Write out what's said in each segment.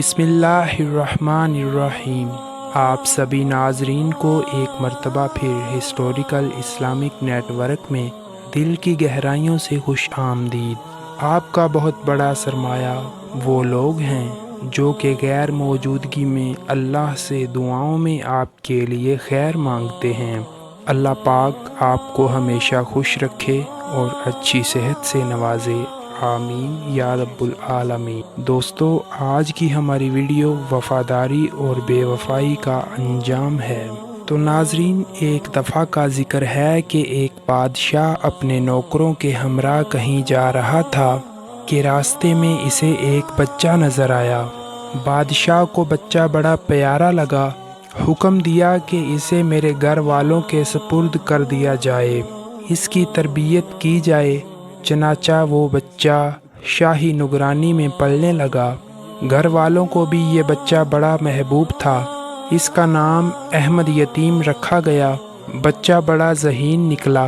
بسم اللہ الرحمن الرحیم۔ آپ سبھی ناظرین کو ایک مرتبہ پھر ہسٹوریکل اسلامک نیٹ ورک میں دل کی گہرائیوں سے خوش آمدید۔ آپ کا بہت بڑا سرمایہ وہ لوگ ہیں جو کہ غیر موجودگی میں اللہ سے دعاؤں میں آپ کے لیے خیر مانگتے ہیں۔ اللہ پاک آپ کو ہمیشہ خوش رکھے اور اچھی صحت سے نوازے، آمین یا رب العالمین۔ دوستو، آج کی ہماری ویڈیو وفاداری اور بے وفائی کا انجام ہے۔ تو ناظرین، ایک دفعہ کا ذکر ہے کہ ایک بادشاہ اپنے نوکروں کے ہمراہ کہیں جا رہا تھا کہ راستے میں اسے ایک بچہ نظر آیا۔ بادشاہ کو بچہ بڑا پیارا لگا، حکم دیا کہ اسے میرے گھر والوں کے سپرد کر دیا جائے، اس کی تربیت کی جائے۔ چنانچہ وہ بچہ شاہی نگرانی میں پلنے لگا۔ گھر والوں کو بھی یہ بچہ بڑا محبوب تھا۔ اس کا نام احمد یتیم رکھا گیا۔ بچہ بڑا ذہین نکلا،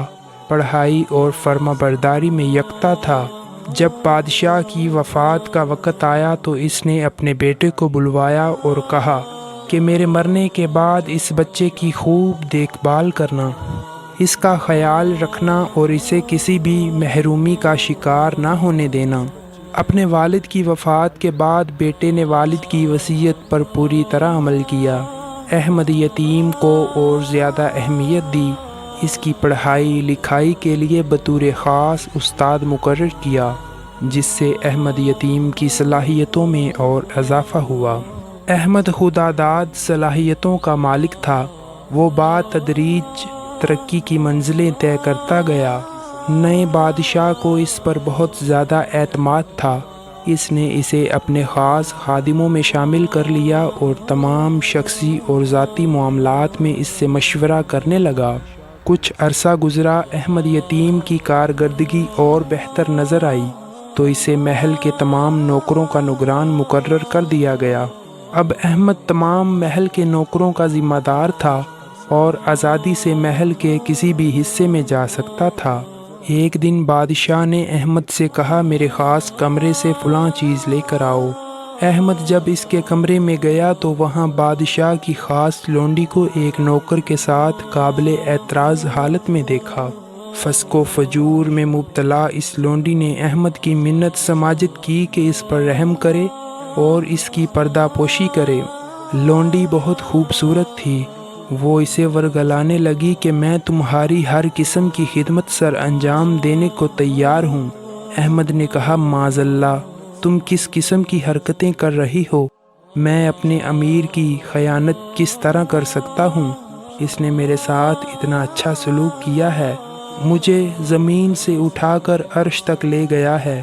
پڑھائی اور فرما برداری میں یکتا تھا۔ جب بادشاہ کی وفات کا وقت آیا تو اس نے اپنے بیٹے کو بلوایا اور کہا کہ میرے مرنے کے بعد اس بچے کی خوب دیکھ بھال کرنا، اس کا خیال رکھنا اور اسے کسی بھی محرومی کا شکار نہ ہونے دینا۔ اپنے والد کی وفات کے بعد بیٹے نے والد کی وصیت پر پوری طرح عمل کیا۔ احمد یتیم کو اور زیادہ اہمیت دی، اس کی پڑھائی لکھائی کے لیے بطور خاص استاد مقرر کیا، جس سے احمد یتیم کی صلاحیتوں میں اور اضافہ ہوا۔ احمد خدا داد صلاحیتوں کا مالک تھا۔ وہ بتدریج ترقی کی منزلیں طے کرتا گیا۔ نئے بادشاہ کو اس پر بہت زیادہ اعتماد تھا۔ اس نے اسے اپنے خاص خادموں میں شامل کر لیا اور تمام شخصی اور ذاتی معاملات میں اس سے مشورہ کرنے لگا۔ کچھ عرصہ گزرا، احمد یتیم کی کارکردگی اور بہتر نظر آئی تو اسے محل کے تمام نوکروں کا نگران مقرر کر دیا گیا۔ اب احمد تمام محل کے نوکروں کا ذمہ دار تھا اور آزادی سے محل کے کسی بھی حصے میں جا سکتا تھا۔ ایک دن بادشاہ نے احمد سے کہا، میرے خاص کمرے سے فلاں چیز لے کر آؤ۔ احمد جب اس کے کمرے میں گیا تو وہاں بادشاہ کی خاص لونڈی کو ایک نوکر کے ساتھ قابل اعتراض حالت میں دیکھا۔ فسق و فجور میں مبتلا اس لونڈی نے احمد کی منت سماجت کی کہ اس پر رحم کرے اور اس کی پردہ پوشی کرے۔ لونڈی بہت خوبصورت تھی۔ وہ اسے ورگلانے لگی کہ میں تمہاری ہر قسم کی خدمت سر انجام دینے کو تیار ہوں۔ احمد نے کہا، معاذ اللہ، تم کس قسم کی حرکتیں کر رہی ہو؟ میں اپنے امیر کی خیانت کس طرح کر سکتا ہوں؟ اس نے میرے ساتھ اتنا اچھا سلوک کیا ہے، مجھے زمین سے اٹھا کر عرش تک لے گیا ہے۔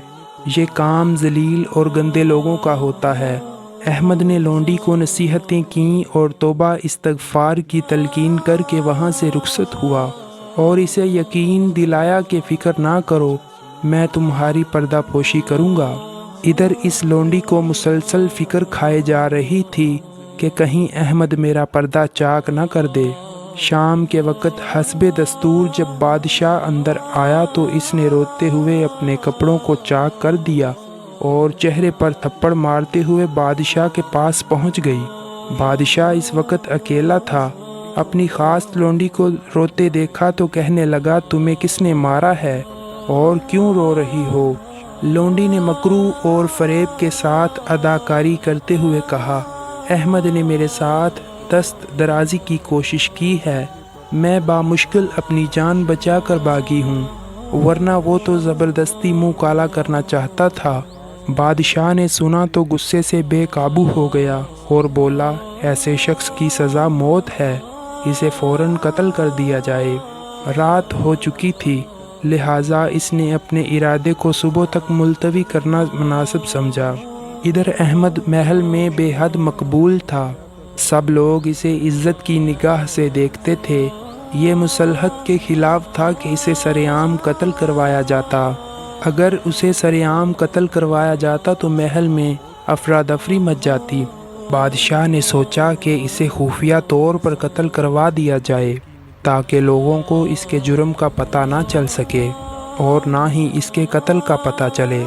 یہ کام ذلیل اور گندے لوگوں کا ہوتا ہے۔ احمد نے لونڈی کو نصیحتیں کیں اور توبہ استغفار کی تلقین کر کے وہاں سے رخصت ہوا اور اسے یقین دلایا کہ فکر نہ کرو، میں تمہاری پردہ پوشی کروں گا۔ ادھر اس لونڈی کو مسلسل فکر کھائے جا رہی تھی کہ کہیں احمد میرا پردہ چاک نہ کر دے۔ شام کے وقت حسب دستور جب بادشاہ اندر آیا تو اس نے روتے ہوئے اپنے کپڑوں کو چاک کر دیا اور چہرے پر تھپڑ مارتے ہوئے بادشاہ کے پاس پہنچ گئی۔ بادشاہ اس وقت اکیلا تھا۔ اپنی خاص لونڈی کو روتے دیکھا تو کہنے لگا، تمہیں کس نے مارا ہے اور کیوں رو رہی ہو؟ لونڈی نے مکروہ اور فریب کے ساتھ اداکاری کرتے ہوئے کہا، احمد نے میرے ساتھ دست درازی کی کوشش کی ہے، میں بامشکل اپنی جان بچا کر بھاگی ہوں، ورنہ وہ تو زبردستی منہ کالا کرنا چاہتا تھا۔ بادشاہ نے سنا تو غصے سے بے قابو ہو گیا اور بولا، ایسے شخص کی سزا موت ہے، اسے فوراً قتل کر دیا جائے۔ رات ہو چکی تھی، لہٰذا اس نے اپنے ارادے کو صبح تک ملتوی کرنا مناسب سمجھا۔ ادھر احمد محل میں بے حد مقبول تھا۔ سب لوگ اسے عزت کی نگاہ سے دیکھتے تھے۔ یہ مصلحت کے خلاف تھا کہ اسے سرعام قتل کروایا جاتا۔ اگر اسے سرعام قتل کروایا جاتا تو محل میں افراتفری مچ جاتی۔ بادشاہ نے سوچا کہ اسے خفیہ طور پر قتل کروا دیا جائے تاکہ لوگوں کو اس کے جرم کا پتہ نہ چل سکے اور نہ ہی اس کے قتل کا پتہ چلے۔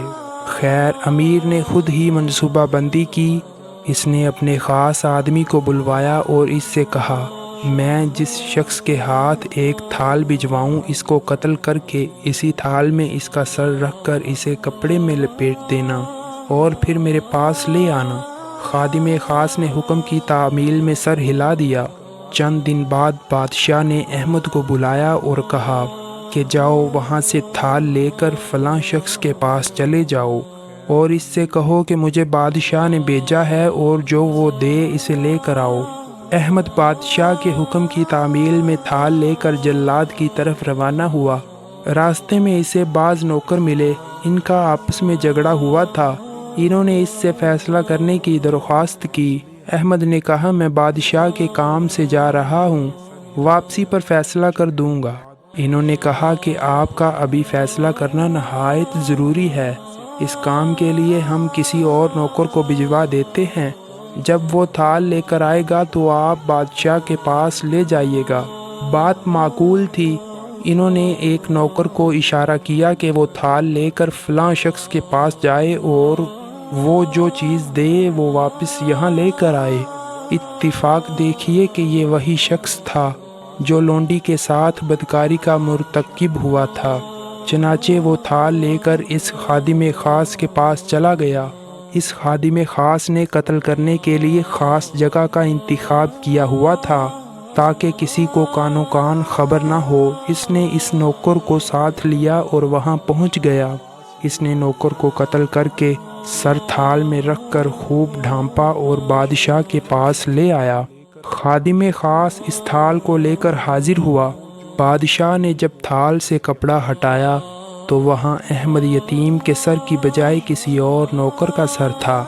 خیر، امیر نے خود ہی منصوبہ بندی کی اس نے اپنے خاص آدمی کو بلوایا اور اس سے کہا، میں جس شخص کے ہاتھ ایک تھال بھجواؤں اس کو قتل کر کے اسی تھال میں اس کا سر رکھ کر اسے کپڑے میں لپیٹ دینا اور پھر میرے پاس لے آنا۔ خادم خاص نے حکم کی تعمیل میں سر ہلا دیا۔ چند دن بعد بادشاہ نے احمد کو بلایا اور کہا کہ جاؤ وہاں سے تھال لے کر فلاں شخص کے پاس چلے جاؤ اور اس سے کہو کہ مجھے بادشاہ نے بھیجا ہے اور جو وہ دے اسے لے کر آؤ۔ احمد بادشاہ کے حکم کی تعمیل میں تھال لے کر جلاد کی طرف روانہ ہوا۔ راستے میں اسے بعض نوکر ملے، ان کا آپس میں جھگڑا ہوا تھا۔ انہوں نے اس سے فیصلہ کرنے کی درخواست کی۔ احمد نے کہا، میں بادشاہ کے کام سے جا رہا ہوں، واپسی پر فیصلہ کر دوں گا۔ انہوں نے کہا کہ آپ کا ابھی فیصلہ کرنا نہایت ضروری ہے، اس کام کے لیے ہم کسی اور نوکر کو بھجوا دیتے ہیں، جب وہ تھال لے کر آئے گا تو آپ بادشاہ کے پاس لے جائیے گا۔ بات معقول تھی۔ انہوں نے ایک نوکر کو اشارہ کیا کہ وہ تھال لے کر فلاں شخص کے پاس جائے اور وہ جو چیز دے وہ واپس یہاں لے کر آئے۔ اتفاق دیکھیے کہ یہ وہی شخص تھا جو لونڈی کے ساتھ بدکاری کا مرتکب ہوا تھا۔ چنانچہ وہ تھال لے کر اس خادم خاص کے پاس چلا گیا۔ اس خادم خاص نے قتل کرنے کے لیے خاص جگہ کا انتخاب کیا ہوا تھا تاکہ کسی کو کانو کان خبر نہ ہو۔ اس نے اس نوکر کو ساتھ لیا اور وہاں پہنچ گیا۔ اس نے نوکر کو قتل کر کے سر تھال میں رکھ کر خوب ڈھانپا اور بادشاہ کے پاس لے آیا۔ خادم خاص اس تھال کو لے کر حاضر ہوا۔ بادشاہ نے جب تھال سے کپڑا ہٹایا تو وہاں احمد یتیم کے سر کی بجائے کسی اور نوکر کا سر تھا۔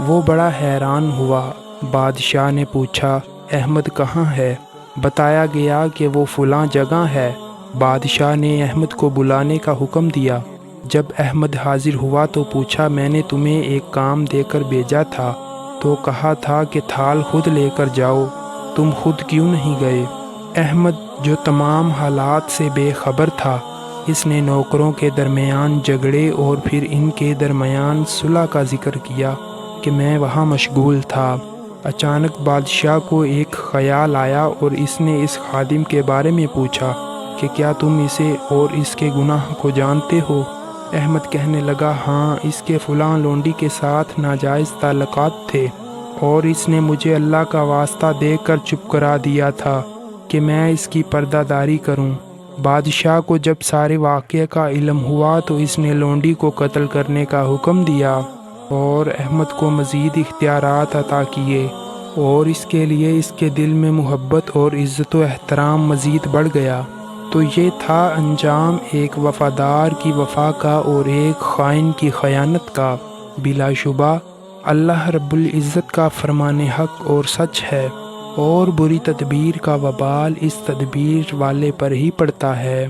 وہ بڑا حیران ہوا۔ بادشاہ نے پوچھا، احمد کہاں ہے؟ بتایا گیا کہ وہ فلاں جگہ ہے۔ بادشاہ نے احمد کو بلانے کا حکم دیا۔ جب احمد حاضر ہوا تو پوچھا، میں نے تمہیں ایک کام دے کر بھیجا تھا تو کہا تھا کہ تھال خود لے کر جاؤ، تم خود کیوں نہیں گئے؟ احمد جو تمام حالات سے بے خبر تھا، اس نے نوکروں کے درمیان جھگڑے اور پھر ان کے درمیان صلح کا ذکر کیا کہ میں وہاں مشغول تھا۔ اچانک بادشاہ کو ایک خیال آیا اور اس نے اس خادم کے بارے میں پوچھا کہ کیا تم اسے اور اس کے گناہ کو جانتے ہو؟ احمد کہنے لگا، ہاں، اس کے فلاں لونڈی کے ساتھ ناجائز تعلقات تھے اور اس نے مجھے اللہ کا واسطہ دے کر چپ کرا دیا تھا کہ میں اس کی پردہ داری کروں۔ بادشاہ کو جب سارے واقعے کا علم ہوا تو اس نے لونڈی کو قتل کرنے کا حکم دیا اور احمد کو مزید اختیارات عطا کیے، اور اس کے لیے اس کے دل میں محبت اور عزت و احترام مزید بڑھ گیا۔ تو یہ تھا انجام ایک وفادار کی وفا کا اور ایک خائن کی خیانت کا۔ بلا شبہ اللہ رب العزت کا فرمان حق اور سچ ہے، اور بری تدبیر کا وبال اس تدبیر والے پر ہی پڑتا ہے۔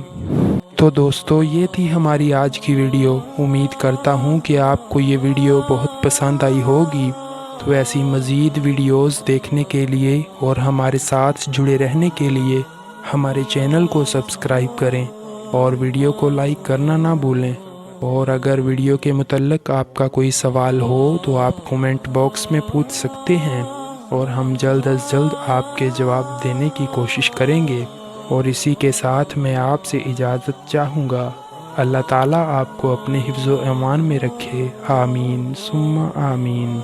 تو دوستو، یہ تھی ہماری آج کی ویڈیو۔ امید کرتا ہوں کہ آپ کو یہ ویڈیو بہت پسند آئی ہوگی۔ تو ایسی مزید ویڈیوز دیکھنے کے لیے اور ہمارے ساتھ جڑے رہنے کے لیے ہمارے چینل کو سبسکرائب کریں اور ویڈیو کو لائک کرنا نہ بھولیں۔ اور اگر ویڈیو کے متعلق آپ کا کوئی سوال ہو تو آپ کومنٹ باکس میں پوچھ سکتے ہیں اور ہم جلد از جلد آپ کے جواب دینے کی کوشش کریں گے۔ اور اسی کے ساتھ میں آپ سے اجازت چاہوں گا۔ اللہ تعالیٰ آپ کو اپنے حفظ و امان میں رکھے۔ آمین ثم آمین۔